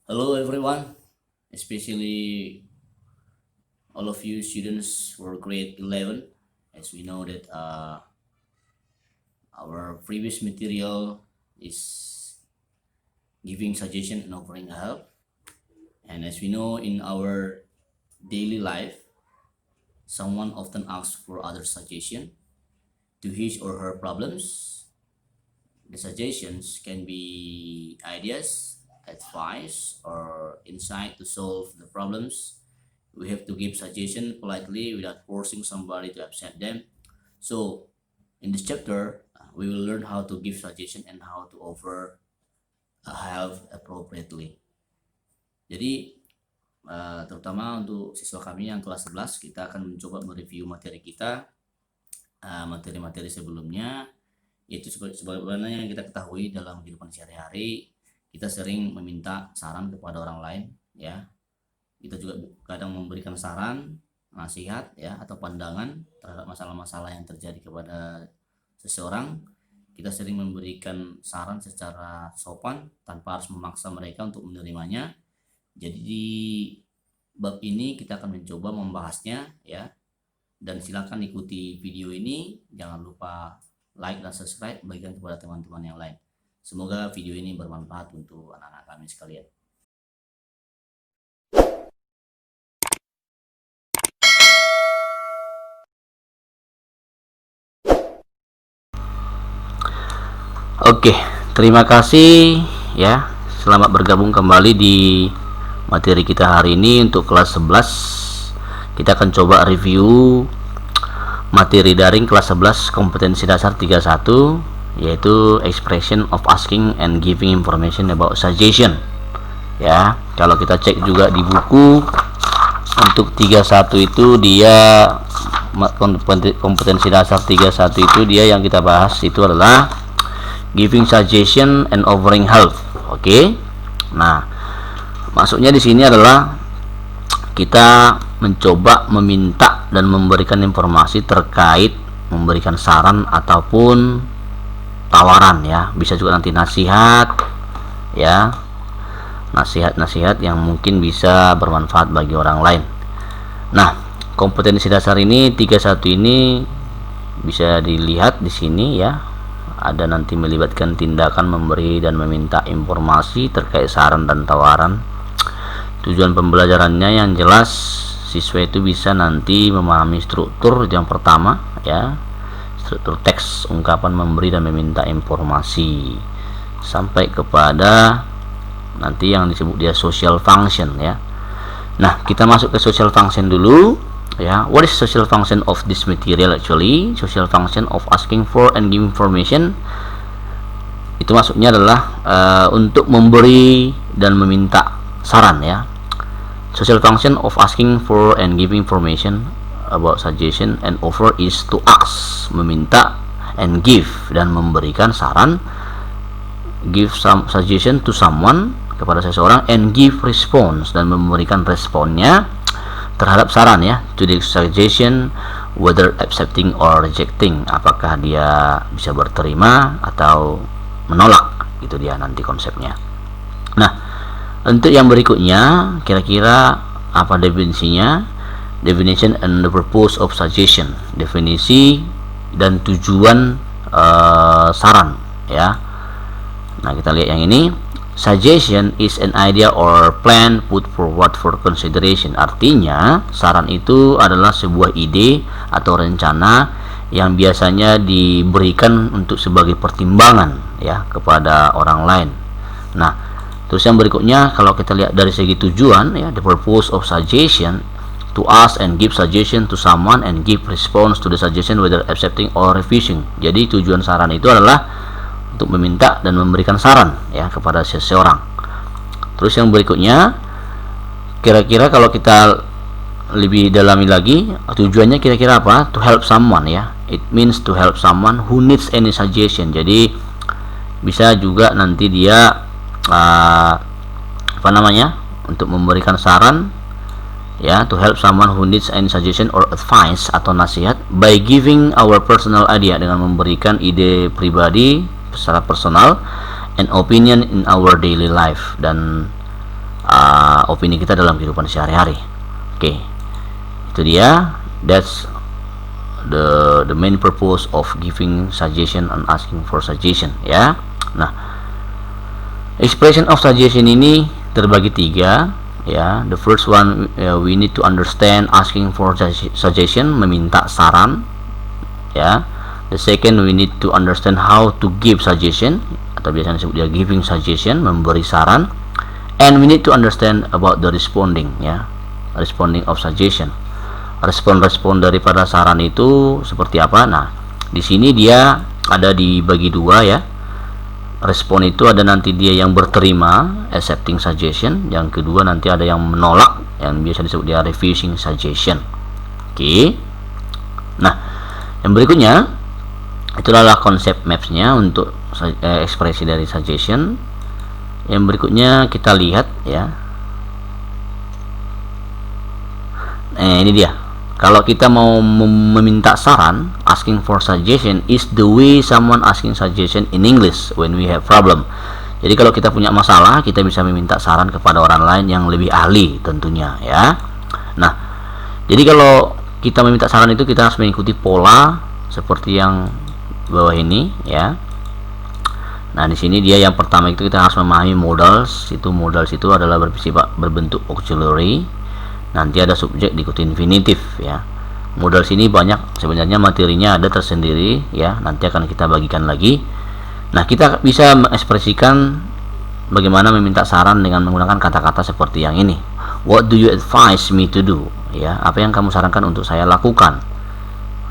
Hello everyone, especially all of you students for grade 11. As we know that our previous material is giving suggestion and offering help. And as we know in our daily life, someone often asks for other suggestion to his or her problems. The suggestions can be ideas, advice, or insight to solve the problems. We have to give suggestion politely without forcing somebody to accept them. So in this chapter, we will learn how to give suggestion and how to offer help appropriately. Jadi terutama untuk siswa kami yang kelas 11, kita akan mencoba mereview materi kita, materi-materi sebelumnya, yaitu sebagaimana yang kita ketahui dalam kehidupan sehari-hari, kita sering meminta saran kepada orang lain, ya. Kita juga kadang memberikan saran, nasihat, ya, atau pandangan terhadap masalah-masalah yang terjadi kepada seseorang. Kita sering memberikan saran secara sopan tanpa harus memaksa mereka untuk menerimanya. Jadi di bab ini kita akan mencoba membahasnya, ya. Dan silakan ikuti video ini, jangan lupa like dan subscribe, bagikan kepada teman-teman yang lain. Semoga video ini bermanfaat untuk anak-anak kami sekalian. Oke, terima kasih ya. Selamat bergabung kembali di materi kita hari ini untuk kelas 11. Kita akan coba review materi daring kelas 11 kompetensi dasar 31, yaitu expression of asking and giving information about suggestion. Ya, kalau kita cek juga di buku untuk 31 itu dia kompetensi dasar 31 itu dia yang kita bahas itu adalah giving suggestion and offering help. Oke. Nah, maksudnya di sini adalah kita mencoba meminta dan memberikan informasi terkait memberikan saran ataupun tawaran, ya. Bisa juga nanti nasihat, ya. Nasihat-nasihat yang mungkin bisa bermanfaat bagi orang lain. Nah, kompetensi dasar ini 31 ini bisa dilihat di sini, ya. Ada nanti melibatkan tindakan memberi dan meminta informasi terkait saran dan tawaran. Tujuan pembelajarannya yang jelas, siswa itu bisa nanti memahami struktur yang pertama, ya, struktur teks ungkapan memberi dan meminta informasi, sampai kepada nanti yang disebut dia social function, ya. Nah, kita masuk ke social function dulu, ya. What is social function of this material? Actually, social function of asking for and giving information itu maksudnya adalah untuk memberi dan meminta saran, ya. Social function of asking for and giving information about suggestion and offer is to ask, meminta, and give, dan memberikan saran, give some suggestion to someone, kepada seseorang, and give response, dan memberikan responnya terhadap saran, ya, to the suggestion, whether accepting or rejecting, apakah dia bisa berterima atau menolak, gitu dia nanti konsepnya. Nah, untuk yang berikutnya, kira-kira apa definisinya? Definition and the purpose of suggestion, definisi dan tujuan saran, ya. Nah, kita lihat yang ini. Suggestion is an idea or plan put forward for consideration. Artinya, saran itu adalah sebuah ide atau rencana yang biasanya diberikan untuk sebagai pertimbangan, ya, kepada orang lain. Nah, terus yang berikutnya, kalau kita lihat dari segi tujuan, ya, the purpose of suggestion, to ask and give suggestion to someone and give response to the suggestion whether accepting or refusing. Jadi tujuan saran itu adalah untuk meminta dan memberikan saran, ya, kepada seseorang. Terus yang berikutnya, kira-kira kalau kita lebih dalami lagi, tujuannya kira-kira apa? To help someone, ya. It means to help someone who needs any suggestion. Jadi bisa juga nanti dia untuk memberikan saran, ya, to help someone who needs any suggestion or advice atau nasihat by giving our personal idea, dengan memberikan ide pribadi secara personal, and opinion in our daily life, dan opini kita dalam kehidupan sehari-hari. Oke, itu dia. That's the main purpose of giving suggestion and asking for suggestion, ya. Nah, expression of suggestion ini terbagi 3, ya. The first one, we need to understand asking for suggestion, meminta saran, ya. The second, we need to understand how to give suggestion, atau biasanya disebut dia giving suggestion, memberi saran. And we need to understand about the responding, ya, responding of suggestion. Respon daripada saran itu seperti apa? Nah, di sini dia ada dibagi 2, ya. Respon itu ada nanti dia yang berterima, accepting suggestion. Yang kedua nanti ada yang menolak, yang biasa disebut dia refusing suggestion. Oke. Nah, yang berikutnya itu adalah konsep mapsnya untuk ekspresi dari suggestion. Yang berikutnya kita lihat, ya. Ini dia. Kalau kita mau meminta saran, asking for suggestion is the way someone asking suggestion in English when we have problem. Jadi kalau kita punya masalah, kita bisa meminta saran kepada orang lain yang lebih ahli tentunya, ya. Nah, jadi kalau kita meminta saran itu kita harus mengikuti pola seperti yang bawah ini, ya. Nah, di sini dia yang pertama itu kita harus memahami modals. Modals itu adalah berbentuk auxiliary. Nanti ada subjek diikuti infinitif, ya. Modals ini banyak sebenarnya, materinya ada tersendiri, ya. Nanti akan kita bagikan lagi. Nah, kita bisa mengekspresikan bagaimana meminta saran dengan menggunakan kata-kata seperti yang ini. What do you advise me to do? Ya, apa yang kamu sarankan untuk saya lakukan?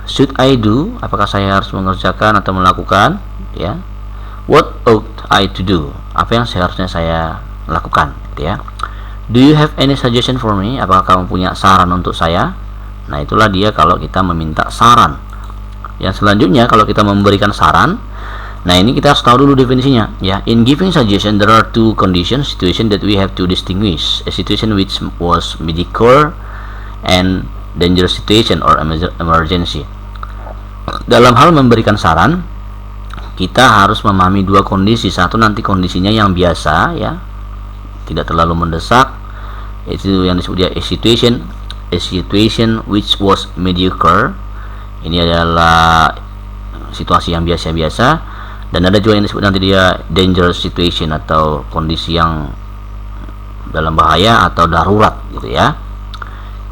Should I do? Apakah saya harus mengerjakan atau melakukan? Ya. What ought I to do? Apa yang seharusnya saya lakukan, ya. Do you have any suggestion for me? Apakah kamu punya saran untuk saya? Nah, itulah dia kalau kita meminta saran. Yang selanjutnya kalau kita memberikan saran, nah ini kita harus tahu dulu definisinya, ya. In giving suggestion there are 2 conditions, situation that we have to distinguish. A situation which was mediocre and dangerous situation or emergency. Dalam hal memberikan saran, kita harus memahami 2 kondisi. Satu nanti kondisinya yang biasa, ya, tidak terlalu mendesak, itu yang disebut dia a situation which was mediocre. Ini adalah situasi yang biasa-biasa. Dan ada juga yang disebut nanti dia dangerous situation atau kondisi yang dalam bahaya atau darurat, gitu, ya.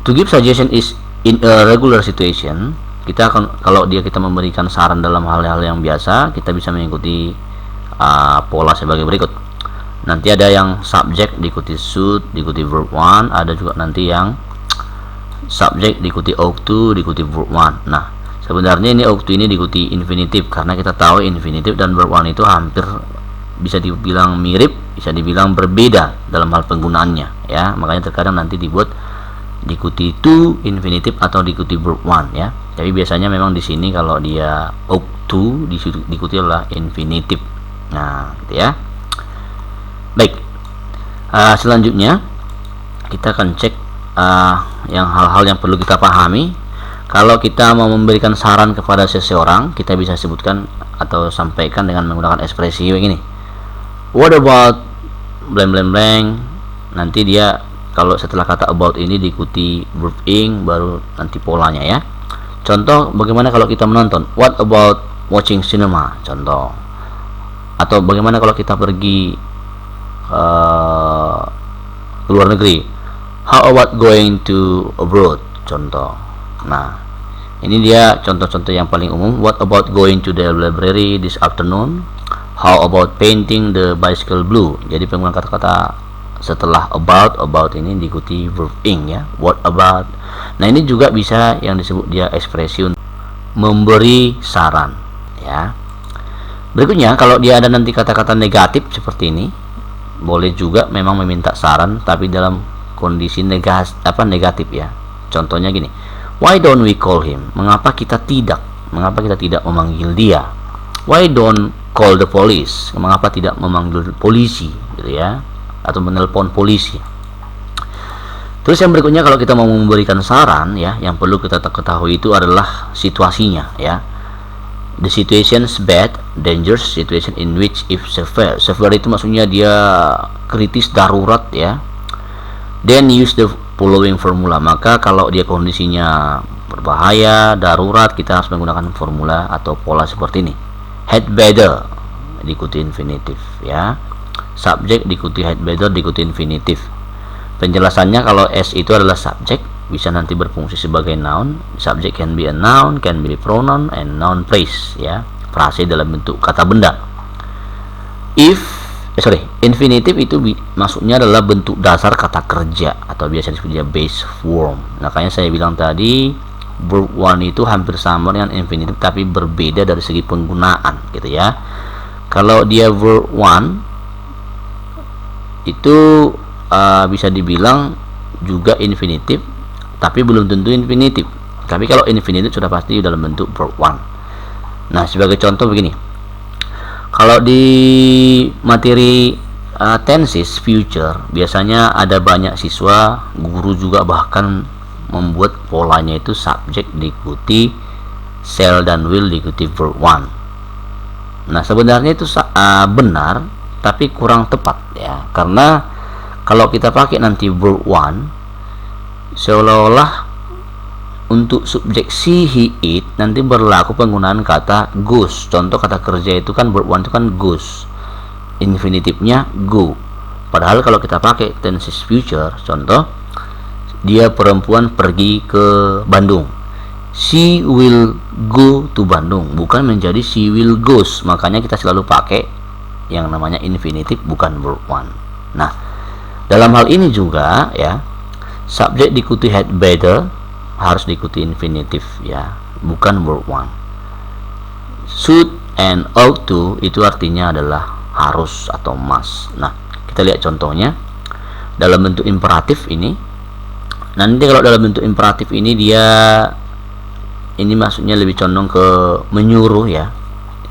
To give suggestion is in a regular situation. Kita akan, kalau kita memberikan saran dalam hal-hal yang biasa, kita bisa mengikuti pola sebagai berikut. Nanti ada yang subject diikuti should, diikuti verb 1, ada juga nanti yang subject diikuti ought to, diikuti verb 1. Nah, sebenarnya ini ought to ini diikuti infinitif karena kita tahu infinitif dan verb 1 itu hampir bisa dibilang mirip, bisa dibilang berbeda dalam hal penggunaannya, ya. Makanya terkadang nanti dibuat diikuti to infinitif atau diikuti verb 1, ya. Tapi biasanya memang di sini kalau dia ought to diikuti adalah infinitif. Nah, gitu, ya. Baik. Selanjutnya kita akan cek yang hal-hal yang perlu kita pahami. Kalau kita mau memberikan saran kepada seseorang, kita bisa sebutkan atau sampaikan dengan menggunakan ekspresi begini. What about blank blank blank? Nanti dia kalau setelah kata about ini diikuti verb ing, baru nanti polanya, ya. Contoh, bagaimana kalau kita menonton? What about watching cinema? Contoh. Atau bagaimana kalau kita pergi ke luar negeri? How about going to abroad? Contoh. Nah, ini dia contoh-contoh yang paling umum. What about going to the library this afternoon? How about painting the bicycle blue? Jadi penggunaan kata-kata setelah about ini diikuti verb ing, ya. What about? Nah, ini juga bisa yang disebut dia ekspresi untuk memberi saran, ya. Berikutnya, kalau dia ada nanti kata-kata negatif seperti ini, boleh juga memang meminta saran tapi dalam kondisi negatif, ya. Contohnya gini. Why don't we call him? Mengapa kita tidak memanggil dia? Why don't call the police? Mengapa tidak memanggil polisi, gitu, ya, atau menelpon polisi. Terus yang berikutnya kalau kita mau memberikan saran, ya, yang perlu kita ketahui itu adalah situasinya, ya. The situation's bad, dangerous situation in which if severe. Severe itu maksudnya dia kritis, darurat, ya. then use the following formula. Maka kalau dia kondisinya berbahaya, darurat, kita harus menggunakan formula atau pola seperti ini. Had better diikuti infinitif ya. Subjek diikuti had better diikuti infinitif. Penjelasannya kalau S itu adalah subjek, bisa nanti berfungsi sebagai noun. Subject can be a noun, can be a pronoun, and noun phrase ya. Frase dalam bentuk kata benda. Infinitif itu maksudnya adalah bentuk dasar kata kerja atau biasa disebut dia base form. Makanya saya bilang tadi verb one itu hampir sama dengan infinitif tapi berbeda dari segi penggunaan gitu ya. Kalau dia verb one itu bisa dibilang juga infinitif tapi belum tentu infinitif. Tapi kalau infinitif sudah pasti dalam bentuk verb one. Nah, sebagai contoh begini. Kalau di materi tenses future biasanya ada banyak siswa, guru juga bahkan membuat polanya itu subject diikuti shall dan will diikuti verb one. Nah, sebenarnya itu benar tapi kurang tepat ya. Karena kalau kita pakai nanti verb one seolah-olah untuk subjek she, he, it nanti berlaku penggunaan kata goes. Contoh kata kerja itu kan verb one itu kan goes, infinitifnya go. Padahal kalau kita pakai tenses future, contoh dia perempuan pergi ke Bandung, she will go to Bandung, bukan menjadi she will goes. Makanya kita selalu pakai yang namanya infinitif bukan verb one. Nah, dalam hal ini juga ya, subjek diikuti had better harus diikuti infinitif ya, bukan verb one. Should and ought to itu artinya adalah harus atau must. Nah, kita lihat contohnya dalam bentuk imperatif ini. Nanti kalau dalam bentuk imperatif ini ini maksudnya lebih condong ke menyuruh ya.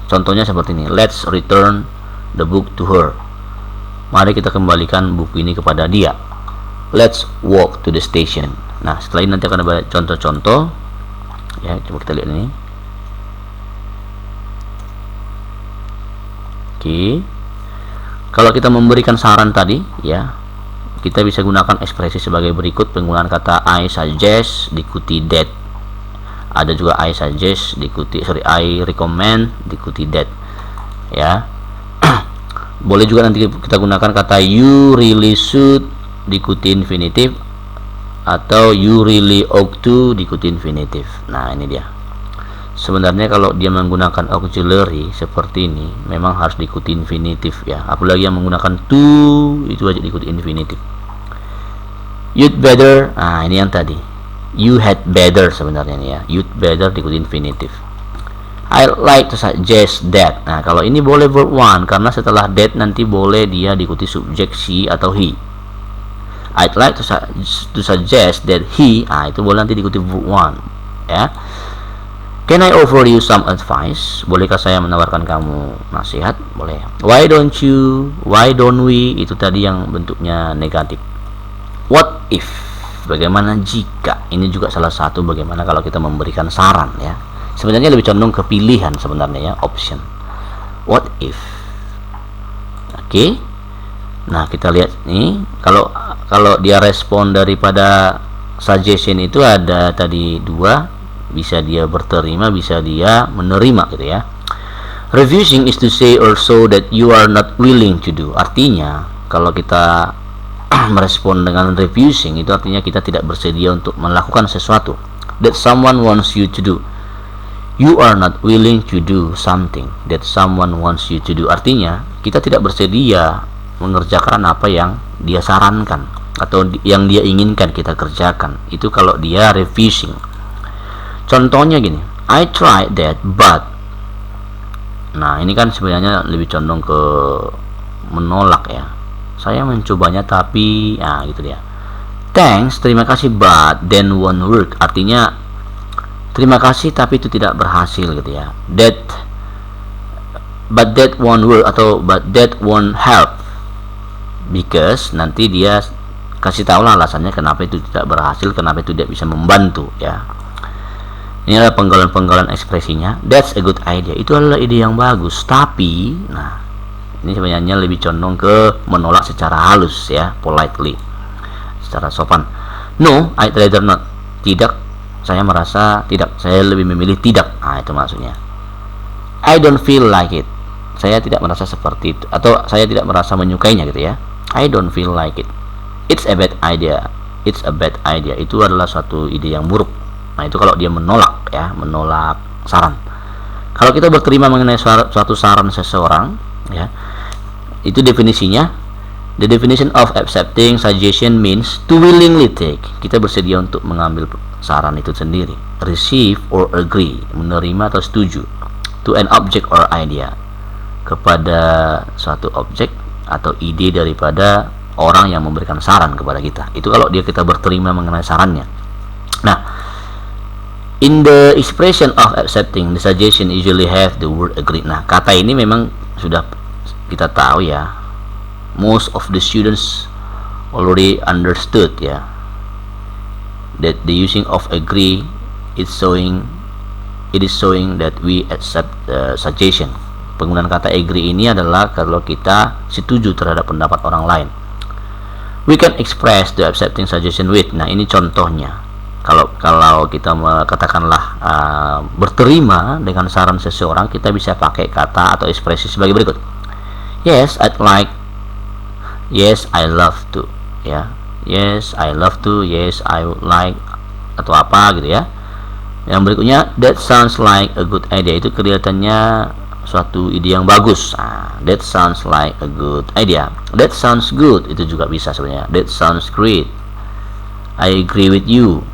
Contohnya seperti ini, let's return the book to her. Mari kita kembalikan buku ini kepada dia. Let's walk to the station. Nah, setelah ini nanti akan ada contoh-contoh ya. Coba kita lihat ini. Oke. Kalau kita memberikan saran tadi ya, kita bisa gunakan ekspresi sebagai berikut. Penggunaan kata I suggest diikuti that. Ada juga I suggest diikuti I recommend diikuti that ya. Boleh juga nanti kita gunakan kata you really should diikuti infinitif atau you really ought to diikuti infinitif. Nah, ini dia. Sebenarnya kalau dia menggunakan auxiliary seperti ini memang harus diikuti infinitif ya. Apalagi yang menggunakan to itu wajib diikuti infinitif. You'd better, nah ini yang tadi. You had better sebenarnya nih ya. You'd better diikuti infinitif. I'd like to suggest that. Nah, kalau ini boleh verb one karena setelah that nanti boleh dia diikuti subjek she atau he. I'd like to suggest that he, itu boleh nanti diikuti verb one ya. Can I offer you some advice? Bolehkah saya menawarkan kamu nasihat? Boleh. Why don't you? Why don't we? Itu tadi yang bentuknya negatif. What if? Bagaimana jika? Ini juga salah satu bagaimana kalau kita memberikan saran ya. Sebenarnya lebih condong ke pilihan sebenarnya ya, option. What if? Oke. Nah, kita lihat nih, kalau dia respon daripada suggestion itu ada tadi dua, bisa dia berterima, bisa dia menerima gitu ya. Refusing is to say or so that you are not willing to do. Artinya kalau kita merespon dengan refusing itu artinya kita tidak bersedia untuk melakukan sesuatu that someone wants you to do. You are not willing to do something that someone wants you to do. Artinya kita tidak bersedia mengerjakan apa yang dia sarankan atau yang dia inginkan kita kerjakan. Itu kalau dia refusing. Contohnya gini, I tried that but. Nah, ini kan sebenarnya lebih condong ke menolak ya. Saya mencobanya tapi gitu dia. Thanks, terima kasih, but then won't work. Artinya terima kasih tapi itu tidak berhasil gitu ya. But that won't work atau but that won't help. Because nanti dia kasih tahu lah alasannya kenapa itu tidak berhasil, kenapa itu tidak bisa membantu ya. Ini adalah penggalan-penggalan ekspresinya. That's a good idea. Itu adalah ide yang bagus. Tapi, nah, ini sebenarnya lebih condong ke menolak secara halus ya, politely. secara sopan. No, I'd rather not. Tidak, saya merasa tidak. Saya lebih memilih tidak. Nah, itu maksudnya. I don't feel like it. Saya tidak merasa seperti itu, atau saya tidak merasa menyukainya gitu ya. I don't feel like it. It's a bad idea. It's a bad idea. Itu adalah suatu ide yang buruk. Nah, itu kalau dia menolak ya, menolak saran. Kalau kita berterima mengenai suatu saran seseorang ya, itu definisinya, the definition of accepting suggestion means to willingly take. Kita bersedia untuk mengambil saran itu sendiri. Receive or agree, menerima atau setuju. To an object or idea, kepada suatu objek atau ide daripada orang yang memberikan saran kepada kita. Itu kalau kita berterima mengenai sarannya. Nah, in the expression of accepting, the suggestion usually have the word agree. Nah, kata ini memang sudah kita tahu ya, most of the students already understood ya, that the using of agree is showing that we accept the suggestion. Penggunaan kata agree ini adalah kalau kita setuju terhadap pendapat orang lain. We can express the accepting suggestion with. Nah, ini contohnya. Kalau kita katakanlah berterima dengan saran seseorang, kita bisa pakai kata atau ekspresi sebagai berikut. Yes, I'd like. Yes, I love to. Ya. Yes, I love to. Yes, I would like, atau apa gitu ya. Yang berikutnya, that sounds like a good idea. Itu kelihatannya suatu ide yang bagus. That sounds like a good idea. That sounds good. Itu juga bisa sebenarnya. That sounds great. I agree with you.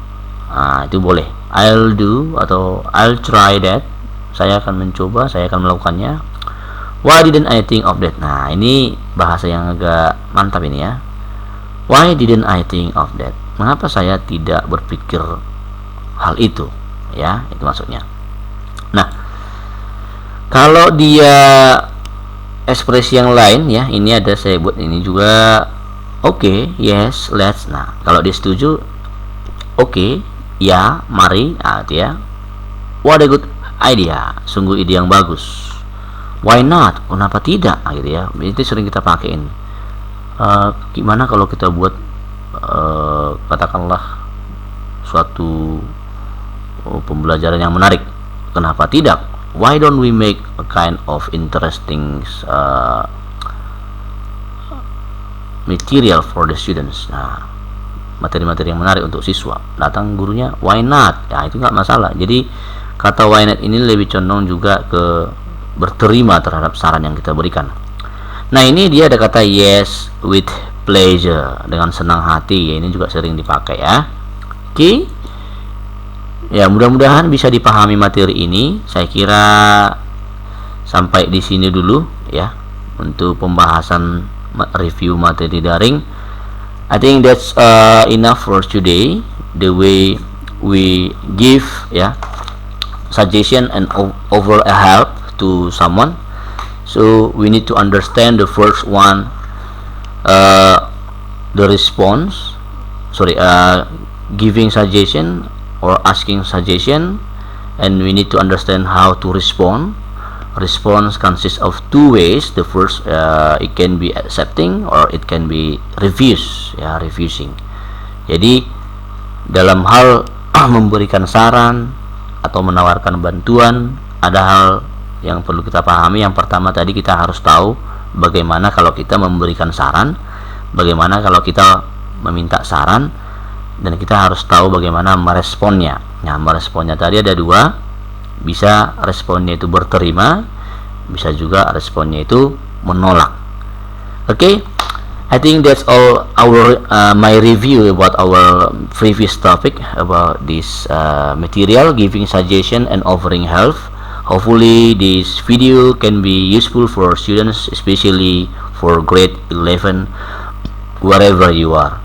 Itu boleh. I'll do atau I'll try that. Saya akan mencoba, saya akan melakukannya. Why didn't I think of that? Nah, ini bahasa yang agak mantap ini ya. Why didn't I think of that? Mengapa saya tidak berpikir hal itu? Ya, itu maksudnya. Nah, kalau dia ekspresi yang lain ya, ini ada saya buat ini juga. Okay, yes, let's. Nah, kalau dia setuju, okay, ya, mari. Itu ya. What a good idea. Sungguh ide yang bagus. Why not? Kenapa tidak? Gitu ya. Itu sering kita pakein. Gimana kalau kita buat katakanlah suatu pembelajaran yang menarik? Kenapa tidak? Why don't we make a kind of interesting material for the students? Nah, materi-materi yang menarik untuk siswa. Datang gurunya, why not? Ya, itu nggak masalah. Jadi kata why not ini lebih condong juga ke berterima terhadap saran yang kita berikan. Nah, ini dia ada kata yes with pleasure, dengan senang hati. Ya, ini juga sering dipakai ya. Oke. Ya, mudah-mudahan bisa dipahami materi ini. Saya kira sampai di sini dulu ya untuk pembahasan review materi daring. I think that's enough for today. The way we give suggestion and overall help to someone. So we need to understand the first one, the response. Giving suggestion or asking suggestion, and we need to understand how to respond. Response consists of two ways. The first, it can be accepting or it can be refusing. Jadi dalam hal memberikan saran atau menawarkan bantuan, ada hal yang perlu kita pahami. Yang pertama tadi, kita harus tahu bagaimana kalau kita memberikan saran, bagaimana kalau kita meminta saran, dan kita harus tahu bagaimana meresponnya. Nah, meresponnya tadi ada dua. Bisa responnya itu berterima, bisa juga responnya itu menolak. Okay, I think that's all my review about our previous topic about this material, giving suggestion and offering help. Hopefully this video can be useful for students, especially for grade 11, wherever you are.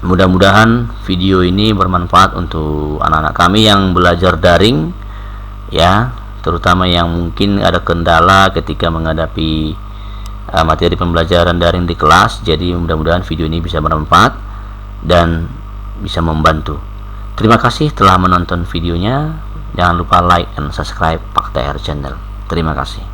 Mudah-mudahan video ini bermanfaat untuk anak-anak kami yang belajar daring ya, terutama yang mungkin ada kendala ketika menghadapi materi pembelajaran daring di kelas. Jadi mudah-mudahan video ini bisa bermanfaat dan bisa membantu. Terima kasih telah menonton videonya. Jangan lupa like dan subscribe Pak TR Channel. Terima kasih.